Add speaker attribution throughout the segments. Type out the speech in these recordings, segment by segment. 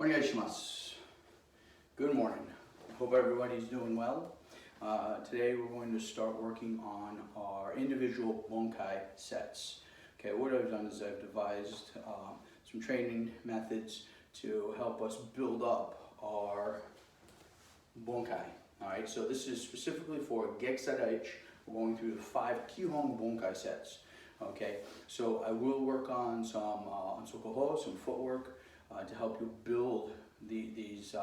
Speaker 1: Onegaishimasu. Good morning. Hope everybody's doing well. Today we're going to start working on our individual bunkai sets. Okay, what I've done is I've devised some training methods to help us build up our bunkai. Alright, so this is specifically for Gekisai Dai. We're going through the 5 Kihon bunkai sets. Okay, so I will work on some sokoho, some footwork, to help you build these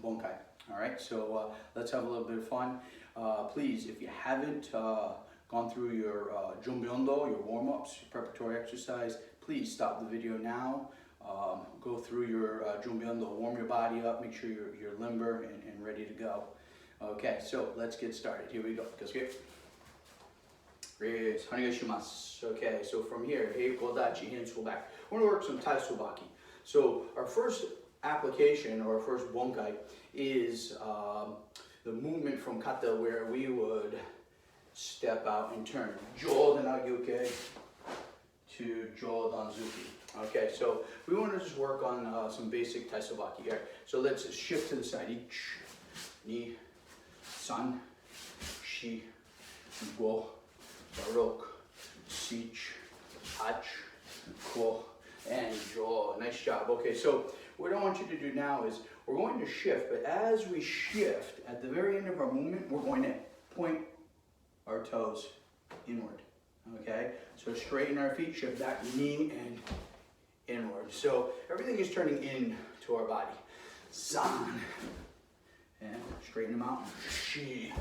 Speaker 1: bunkai. Alright, so let's have a little bit of fun. Please, if you haven't gone through your jumbyondo, your warm-ups, your preparatory exercise, please stop the video now. Go through your jumbyondo, warm your body up, make sure you're limber and ready to go. Okay, so let's get started. Here we go. Okay, so from here, hands go back. We're going to work some tai sobaki. So our first application, or our first bunkai, is the movement from kata, where we would step out and turn. Jodan agyuke to jodan zuki. Okay, so we want to just work on some basic tai sobaki here. So let's shift to the side. Ich, ni, san, shi, go, barok, sich, hach, ko, and jaw. Nice job. Okay, so what I want you to do now is we're going to shift, but as we shift, at the very end of our movement, we're going to point our toes inward. Okay, so straighten our feet, shift back, knee and inward. So everything is turning in to our body. San, and straighten them out. Shi,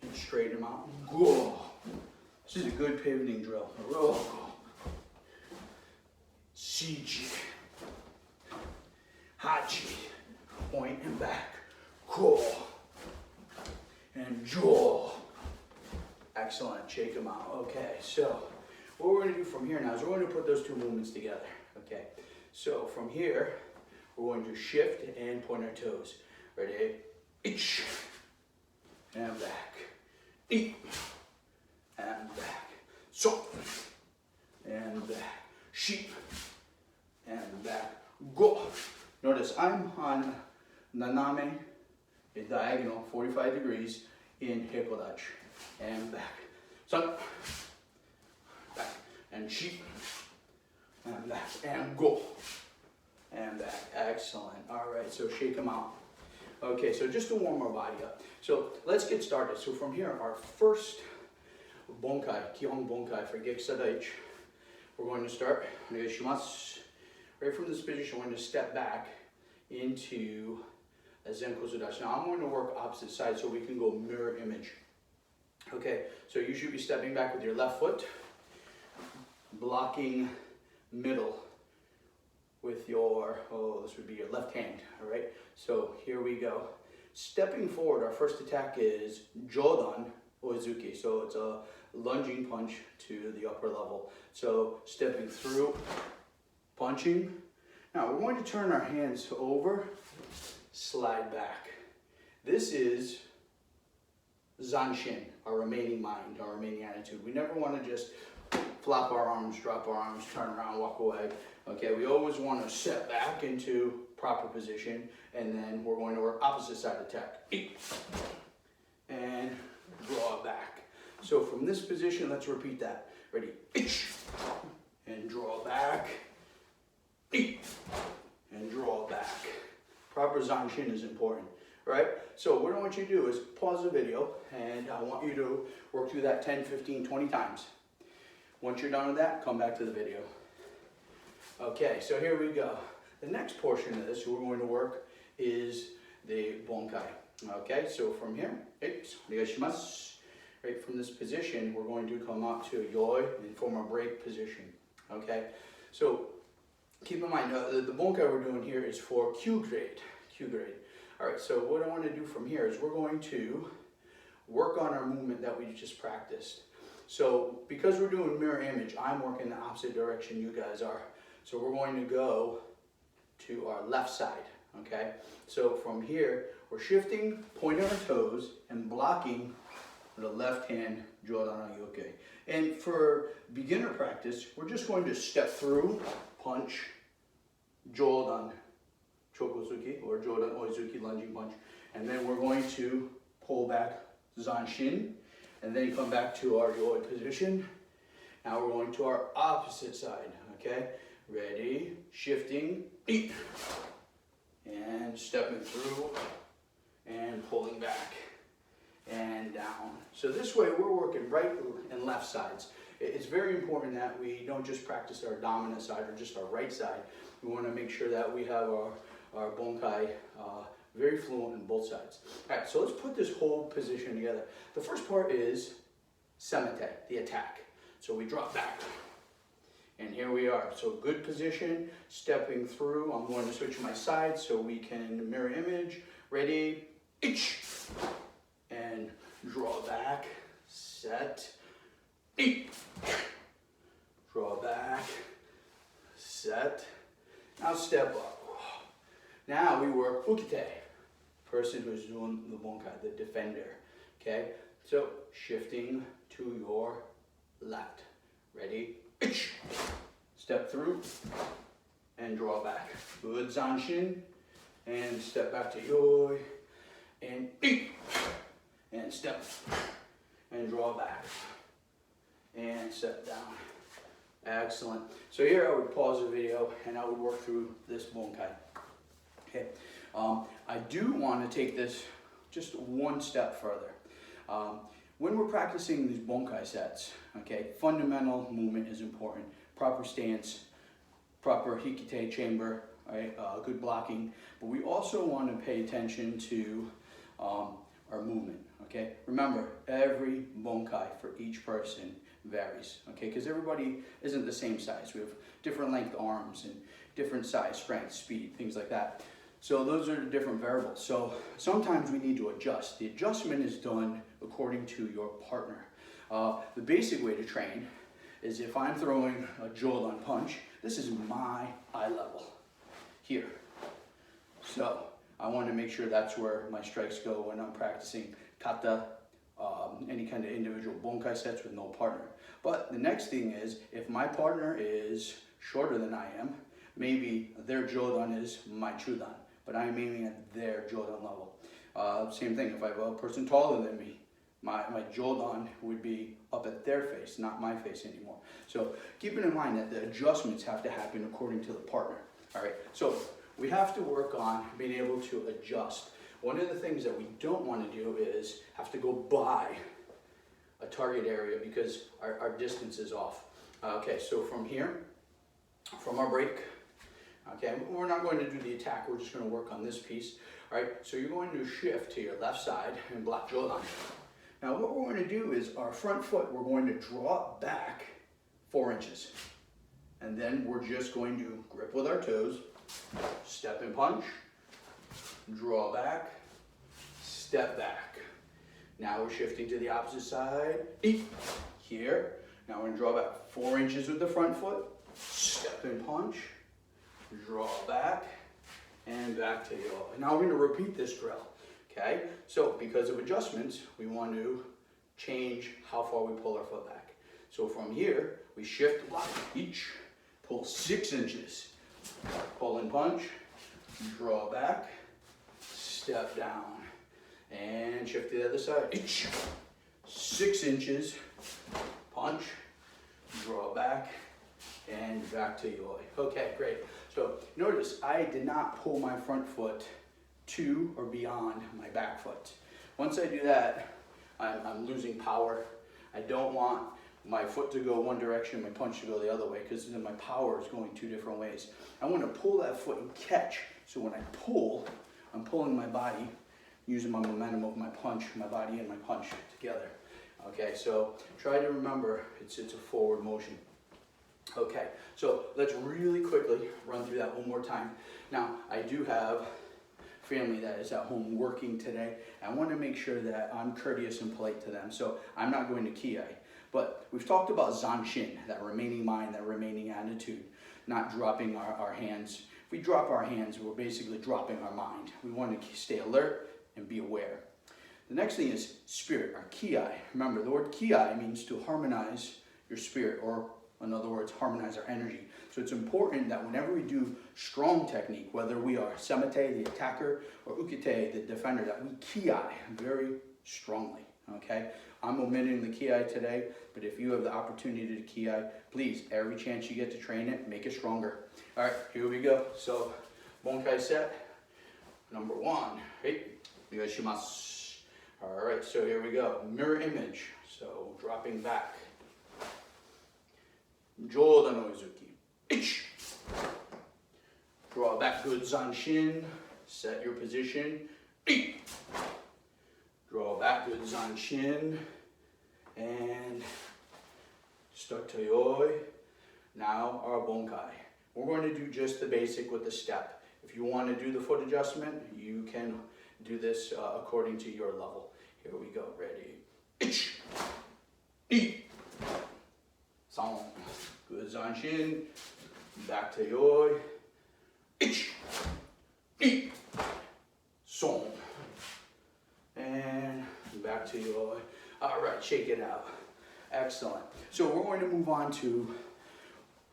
Speaker 1: and straighten them out. Go. This is a good pivoting drill. Ro. Shichi, hachi, point and back, ko, and jaw. Excellent, shake them out. Okay, so what we're going to do from here now is we're going to put those two movements together. Okay, so from here, we're going to shift and point our toes. Ready? Ich, and back. I, and back. So, and back. Sheep, and back, go. Notice I'm on naname, a diagonal, 45 degrees in hikodachi, and back. Sun, back, and sheep, and back, and go, and back. Excellent. All right, so shake them out. Okay, so just to warm our body up. So let's get started. So from here, our first bunkai, Kihon bunkai for Gekisai Dai. We're going to start, right from this position, we're going to step back into a Zenkozudashi. Now I'm going to work opposite side so we can go mirror image. Okay, so you should be stepping back with your left foot, blocking middle with your, this would be your left hand, all right? So here we go. Stepping forward, our first attack is Jodan Oizuki. So it's a lunging punch to the upper level. So stepping through, punching. Now we're going to turn our hands over, slide back. This is Zanshin, our remaining mind, our remaining attitude. We never want to just flop our arms, drop our arms, turn around, walk away. Okay, we always want to set back into proper position, and then we're going to work opposite side attack. And draw back. So from this position, let's repeat that. Ready? And draw back. And draw back. Proper zanshin is important, right? So what I want you to do is pause the video, and I want you to work through that 10, 15, 20 times. Once you're done with that, come back to the video. Okay, so here we go. The next portion of this we're going to work is the bunkai. Okay, so from here, right from this position, we're going to come up to yoi and form a break position. Okay, so keep in mind, the bunkai we're doing here is for Q grade. All right, so what I want to do from here is we're going to work on our movement that we just practiced. So because we're doing mirror image, I'm working the opposite direction you guys are. So we're going to go to our left side. Okay, so from here, we're shifting, pointing our toes, and blocking with the left hand, jodan ayoke. And for beginner practice, we're just going to step through, punch, jodan, chokosuki, or jodan oizuki lunging punch. And then we're going to pull back zanshin, and then come back to our yoi position. Now we're going to our opposite side, okay? Ready, shifting, eat, and stepping through, and pulling back, and down. So this way we're working right and left sides. It's very important that we don't just practice our dominant side or just our right side. We want to make sure that we have our bunkai very fluent in both sides. All right, so let's put this whole position together. The first part is semite, the attack. So we drop back, and here we are. So good position, stepping through. I'm going to switch my side so we can mirror image. Ready, ichi, and draw back, set, eat, draw back, set. Now step up. Now we work ukite, person who's doing the bunkai, the defender, okay? So shifting to your left. Ready? Step through and draw back. Good zanshin, and step back to yoi, and eat, and step, and draw back, and step down. Excellent. So here I would pause the video and I would work through this bunkai. Okay. I do want to take this just one step further. When we're practicing these bunkai sets, okay, fundamental movement is important. Proper stance, proper hikite chamber, right? Good blocking. But we also want to pay attention to our movement. Okay. Remember, every bunkai for each person varies. Okay, because everybody isn't the same size. We have different length arms and different size, strength, speed, things like that. So those are the different variables. So sometimes we need to adjust. The adjustment is done according to your partner. The basic way to train is if I'm throwing a jodan punch, this is my eye level here. So I want to make sure that's where my strikes go when I'm practicing kata, any kind of individual bunkai sets with no partner. But the next thing is, if my partner is shorter than I am, maybe their jodan is my chudan, but I'm aiming at their jodan level. Same thing, if I have a person taller than me, my jodan would be up at their face, not my face anymore. So keeping in mind that the adjustments have to happen according to the partner. All right, so we have to work on being able to adjust. One of the things that we don't want to do is have to go by a target area because our distance is off. Okay, so from here, from our break, okay, we're not going to do the attack, we're just going to work on this piece. All right, so you're going to shift to your left side and block jodan. Now what we're going to do is our front foot, we're going to draw back 4 inches. And then we're just going to grip with our toes, step and punch, draw back, step back. Now we're shifting to the opposite side, eat, here. Now we're going to draw back 4 inches with the front foot, step and punch, draw back, and back to yo. And now we're going to repeat this drill, okay? So because of adjustments, we want to change how far we pull our foot back. So from here, we shift, block, each, pull 6 inches, pull and punch, draw back, step down, and shift to the other side, each, 6 inches, punch, draw back, and back to yoi. Okay, great. So notice I did not pull my front foot to or beyond my back foot. Once I do that, I'm losing power. I don't want my foot to go one direction, my punch to go the other way, because then my power is going 2 different ways. I want to pull that foot and catch. So when I pull, I'm pulling my body, using my momentum of my punch, my body and my punch together. Okay, so try to remember it's a forward motion. Okay, so let's really quickly run through that one more time. Now, I do have family that is at home working today. I want to make sure that I'm courteous and polite to them, so I'm not going to kiai. But we've talked about zanshin, that remaining mind, that remaining attitude, not dropping our hands. If we drop our hands, we're basically dropping our mind. We want to stay alert and be aware. The next thing is spirit, our kiai. Remember, the word kiai means to harmonize your spirit or In other words, harmonize our energy. So it's important that whenever we do strong technique, whether we are semite, the attacker, or ukite, the defender, that we ki very strongly, okay? I'm omitting the ki today, but if you have the opportunity to ki, please, every chance you get to train it, make it stronger. All right, here we go. So, bunkai set, number 1. Hey, onegaishimasu. All right, so here we go. Mirror image. So, dropping back. Joda no izuki. Ichi. Draw back, good zanshin. Set your position. Ichi. Draw back, good zanshin. And start to yoi. Now our bunkai. We're going to do just the basic with the step. If you want to do the foot adjustment, you can do this according to your level. Here we go. Ready? Ichi. Ichi. Song. Good zanshin. Back to yoi. Ichi. Ichi. Song. And back to yoi. All right, shake it out. Excellent. So we're going to move on to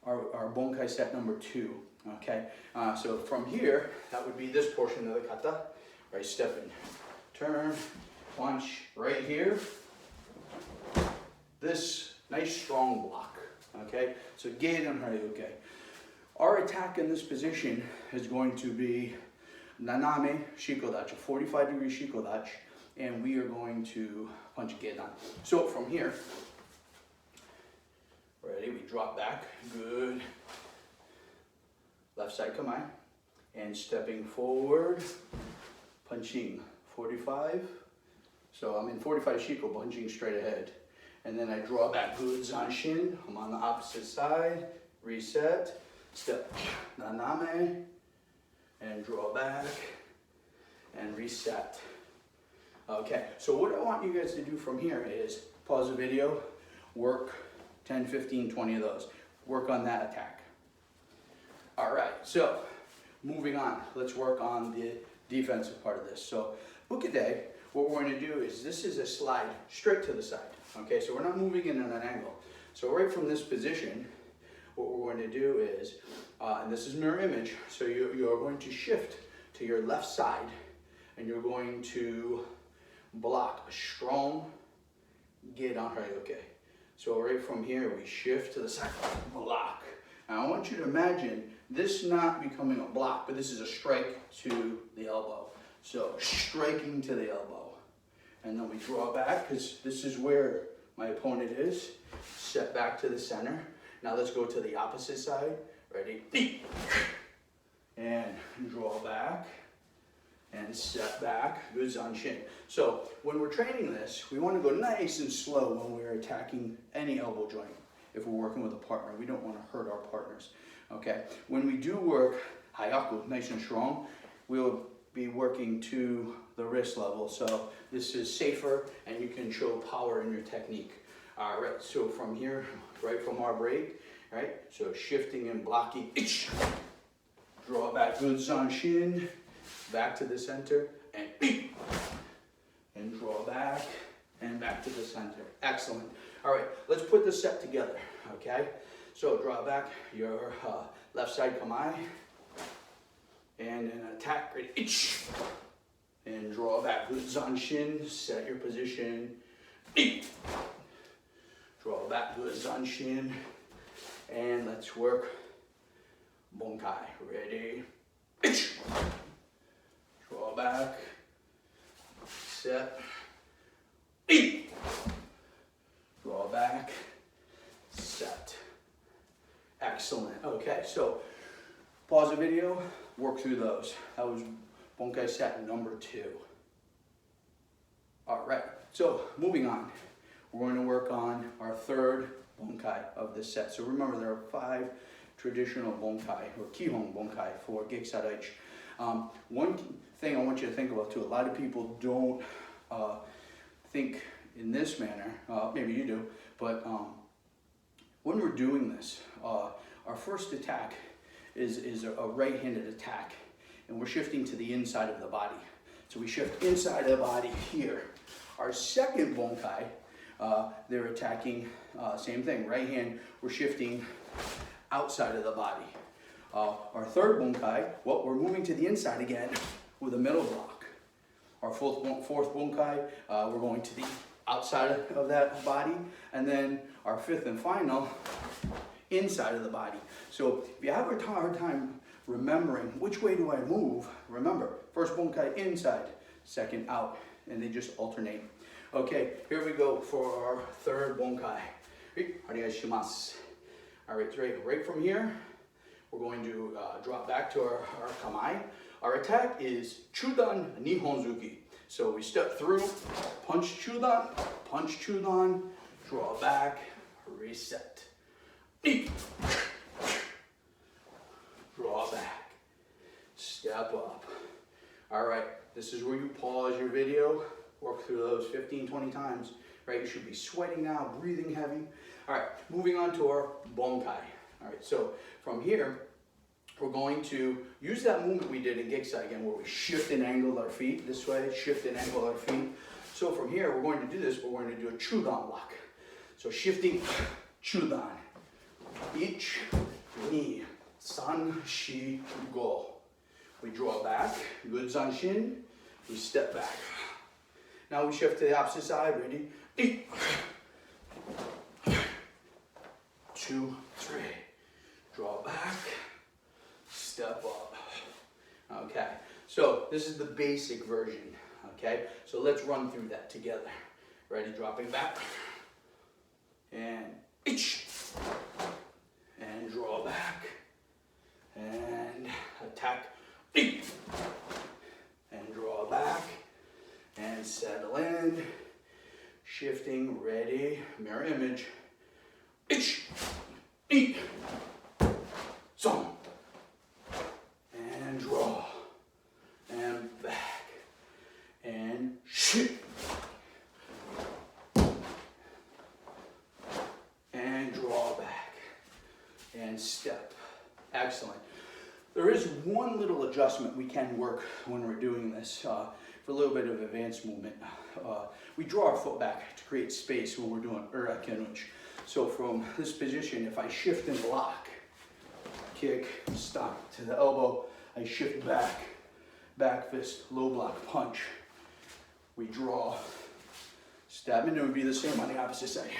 Speaker 1: our bunkai set number 2. Okay. So from here, that would be this portion of the kata. Right, step in, turn, punch right here. This nice strong block. Okay. So gedan haryuke. Our attack in this position is going to be naname shikodachi, 45-degree shikodachi, and we are going to punch gedan. So from here, ready, we drop back, good. Left side kamae, and stepping forward, punching 45. So I'm in 45 shiko, punching straight ahead. And then I draw back, good zanshin. I'm on the opposite side, reset, step, naname, and draw back, and reset. Okay, so what I want you guys to do from here is pause the video, work 10, 15, 20 of those. Work on that attack. All right, so moving on, let's work on the defensive part of this. So ukide, what we're going to do is, this is a slide straight to the side. Okay, so we're not moving in at an angle. So right from this position, what we're going to do is, and this is mirror image, so you're going to shift to your left side, and you're going to block a strong gedan haryuke. So right from here, we shift to the side, block. Now I want you to imagine this not becoming a block, but this is a strike to the elbow. So striking to the elbow. And then we draw back, because this is where my opponent is. Step back to the center. Now let's go to the opposite side. Ready? And draw back. And step back, good zanshin. So when we're training this, we want to go nice and slow when we're attacking any elbow joint. If we're working with a partner, we don't want to hurt our partners. Okay. When we do work hayaku, nice and strong, we'll be working to the wrist level. So this is safer, and you can show power in your technique. All right. So from here, right from our break, right. So shifting and blocking. Draw back, good zanshin. Back to the center, and draw back, and back to the center. Excellent. All right, let's put this set together, okay? So draw back your left side kamae, and an attack, ready, and draw back, good zanshin, set your position, draw back, good zanshin, and let's work bunkai, ready, draw back, set, draw back, set. Excellent. Okay, so pause the video, work through those. That was bunkai set number 2. All right, so moving on. We're going to work on our third bunkai of this set. So remember, there are 5 traditional bunkai, or Kihon bunkai, for Gekisai Dai. One thing I want you to think about too, a lot of people don't think in this manner, maybe you do, but when we're doing this, our first attack is a right-handed attack, and we're shifting to the inside of the body. So we shift inside of the body here. Our second bunkai they're attacking, same thing, right hand, we're shifting outside of the body. Our third bunkai, well, we're moving to the inside again with a middle block. Our fourth bunkai, we're going to the outside of that body, and then our fifth and final, inside of the body. So if you have a hard time remembering which way do I move, remember, first bunkai inside, second out, and they just alternate. Okay, here we go for our third bunkai. Arigashimasu. All right, right from here, we're going to drop back to our kamae. Our attack is chudan nihonzuki. So we step through, punch chudan, draw back, reset. Draw back, step up. All right, this is where you pause your video, work through those 15, 20 times, right? You should be sweating now, breathing heavy. All right, moving on to our bunkai. All right, so from here, we're going to use that movement we did in Gekisai again, where we shift and angle our feet this way, shift and angle our feet. So from here, we're going to do this, but we're going to do a chudan block. So shifting, chudan, ichi, ni, san, shi, go. We draw back, good zanshin, we step back. Now we shift to the opposite side, ready? 2, 3, draw back, step up. Okay, so this is the basic version, okay? So let's run through that together. Ready, dropping back, and ichi, and draw back, and attack, and draw back, and settle in, shifting, ready, mirror image, ichi, son, and draw, and back, and shift, and draw back, and step. Excellent. There is one little adjustment we can work when we're doing this for a little bit of advanced movement. We draw our foot back to create space when we're doing urakenuchi. So from this position, if I shift and block, kick, stop to the elbow, I shift back fist, low block, punch. We draw, stab, and it would be the same on the opposite side.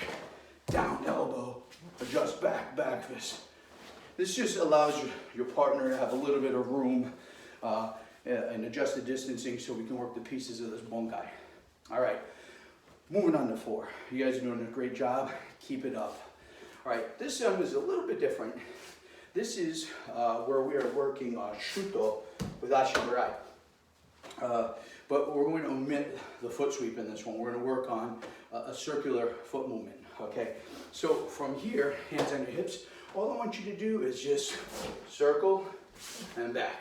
Speaker 1: Down, elbow, adjust back fist. This just allows your partner to have a little bit of room and adjust the distancing so we can work the pieces of this bunkai. All right, moving on to 4. You guys are doing a great job. Keep it up. All right, this one is a little bit different. This is where we are working shuto with ashibarai. But we're going to omit the foot sweep in this one. We're going to work on a circular foot movement, okay? So from here, hands on your hips, all I want you to do is just circle and back,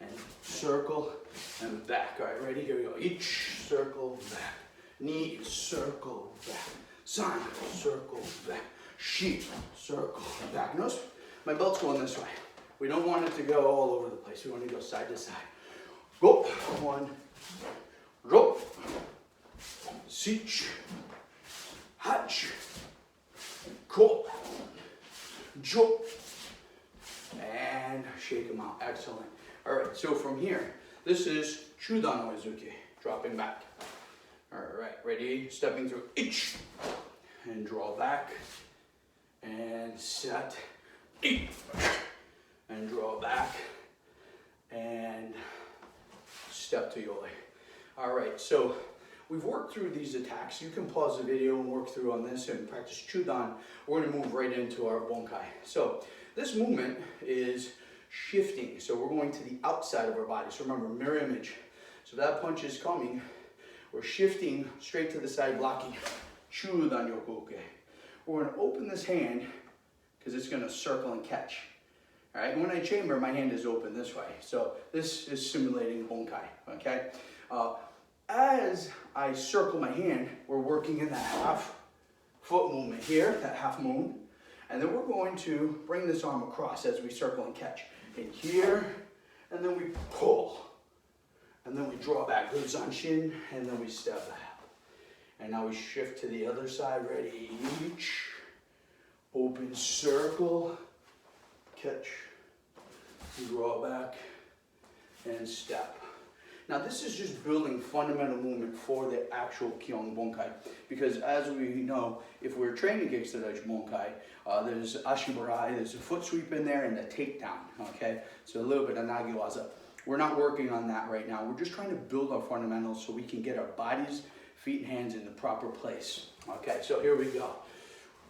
Speaker 1: and circle and back. All right, ready? Here we go. Each circle back, knee, circle back, san, circle back, shi, circle back. Notice my belt's going this way. We don't want it to go all over the place. We want to go side to side. Go, 1, ro, sich, hach, ko, jo, and shake them out. Excellent. All right, so from here, this is chudan oizuki, dropping back. All right, ready? Stepping through ichi, and draw back, and set, and draw back, and step to yoi. All right, so we've worked through these attacks. You can pause the video and work through on this and practice chudan. We're going to move right into our bunkai. So this movement is shifting. So we're going to the outside of our body. So remember, mirror image. So that punch is coming. We're shifting straight to the side, blocking. Chudan yokuke. We're going to open this hand because it's going to circle and catch. All right, when I chamber, my hand is open this way. So this is simulating bunkai, okay? As I circle my hand, we're working in that half foot movement here, that half moon. And then we're going to bring this arm across as we circle and catch. In here, and then we pull. And then we draw back, good zanshin, and then we step back. And now we shift to the other side, ready, each, open circle, catch, draw back, and step. Now this is just building fundamental movement for the actual Kihon bunkai, because as we know, if we're training Gekisai Dai bunkai, there's ashibarai, there's a foot sweep in there and a takedown, okay? So a little bit of nagiwaza. We're not working on that right now. We're just trying to build our fundamentals so we can get our bodies, feet, and hands in the proper place. Okay, so here we go.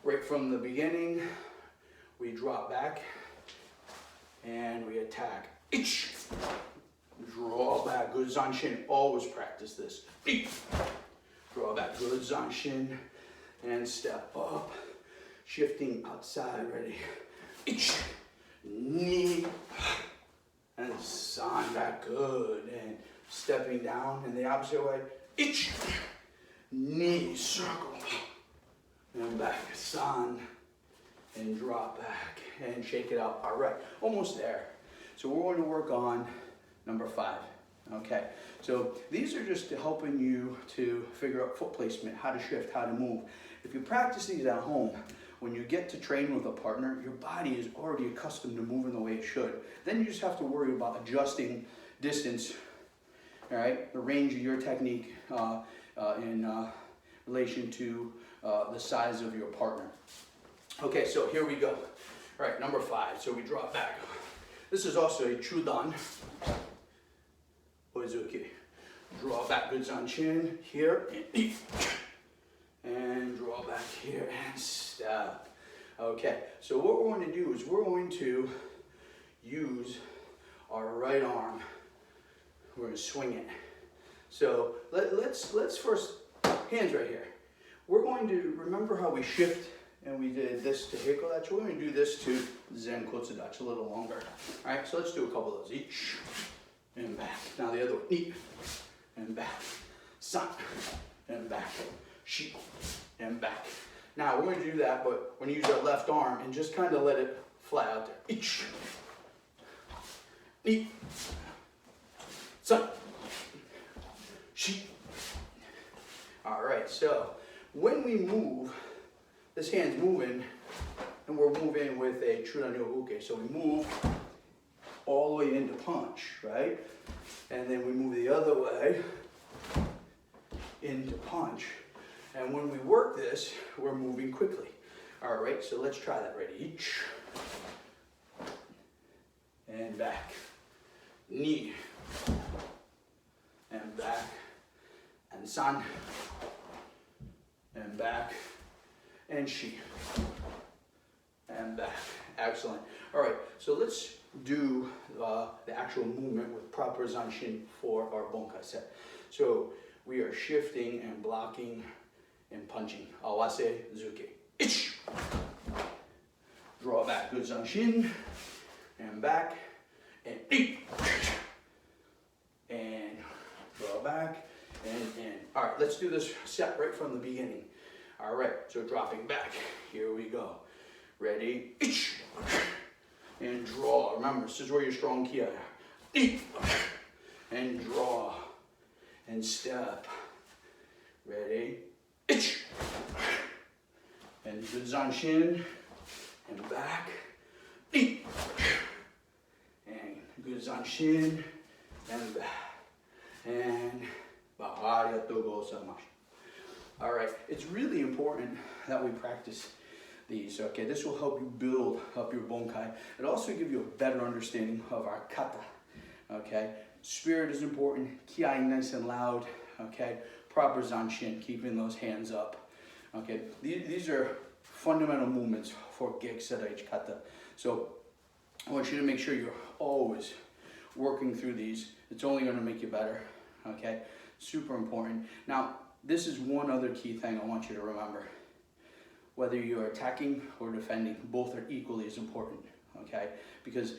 Speaker 1: Right from the beginning, we drop back and we attack. Ichi. Draw back, good zanshin. Always practice this. Draw back, good zanshin, and step up. Shifting outside, ready. Ichi, knee, and san back, good. And stepping down in the opposite way. Ichi, knee, circle, and back, san, and drop back, and shake it out. All right, almost there. So we're going to work on number 5, okay? So these are just helping you to figure out foot placement, how to shift, how to move. If you practice these at home, when you get to train with a partner, your body is already accustomed to moving the way it should. Then you just have to worry about adjusting distance, all right? The range of your technique in relation to the size of your partner. Okay, so here we go. All right, number 5, so we drop back. This is also a chudan. Oizuki. Draw back, good zanshin, here, and draw back here, and step. Okay, so what we're going to do is we're going to use our right arm. We're going to swing it. So let's first, hands right here. We're going to, remember how we shift and we did this to hikodachi? We're going to do this to zen kotsudachi a little longer. All right, so let's do a couple of those each. And back. Now the other one. Knee. And back. San. And back. Shi. And back. Now we're going to do that, but we're going to use our left arm and just kind of let it fly out there. Ich. Knee. San. Shi. All right, so when we move, this hand's moving, and we're moving with a chudan-ryobuke. So we move all the way into punch, right? And then we move the other way into punch. And when we work this, we're moving quickly. All right, so let's try that. Ready? Each. And back. Knee. And back. And san. And back. And shi. And back. Excellent. All right, so let's do the actual movement with proper zanshin for our bunkai set. So we are shifting and blocking and punching. Awase, zuke. Ich. Draw back, good zanshin. And back. And ich. And draw back. And. All right, let's do this set right from the beginning. All right, so dropping back. Here we go. Ready? Ich. And draw. Remember, this is where your strong ki are. And draw. And step. Ready? Ich. And good zanshin. And back. And good zanshin. And back. And arigatou gozaimasu. All right, it's really important that we practice these, okay? This will help you build up your bunkai. It also gives you a better understanding of our kata, okay? Spirit is important, kiai nice and loud, okay? Proper zanshin, keeping those hands up, okay? These are fundamental movements for Gekisai Dai kata. So I want you to make sure you're always working through these. It's only gonna make you better, okay? Super important. Now, this is one other key thing I want you to remember. Whether you're attacking or defending, both are equally as important, okay? Because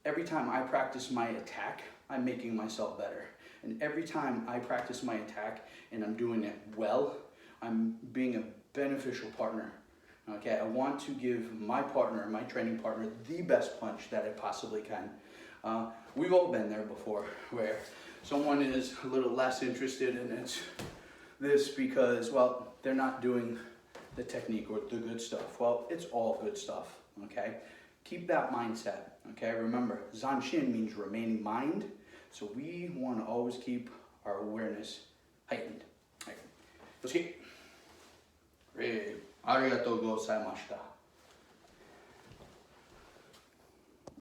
Speaker 1: every time I practice my attack, I'm making myself better. And every time I practice my attack and I'm doing it well, I'm being a beneficial partner, okay? I want to give my partner, my training partner, the best punch that I possibly can. We've all been there before, where someone is a little less interested and it's this because, well, they're not doing the technique or the good stuff. Well, it's all good stuff, okay? Keep that mindset, okay? Remember, Zanshin means remaining mind, so we want to always keep our awareness heightened. Let's get. Arigatou gozaimashita.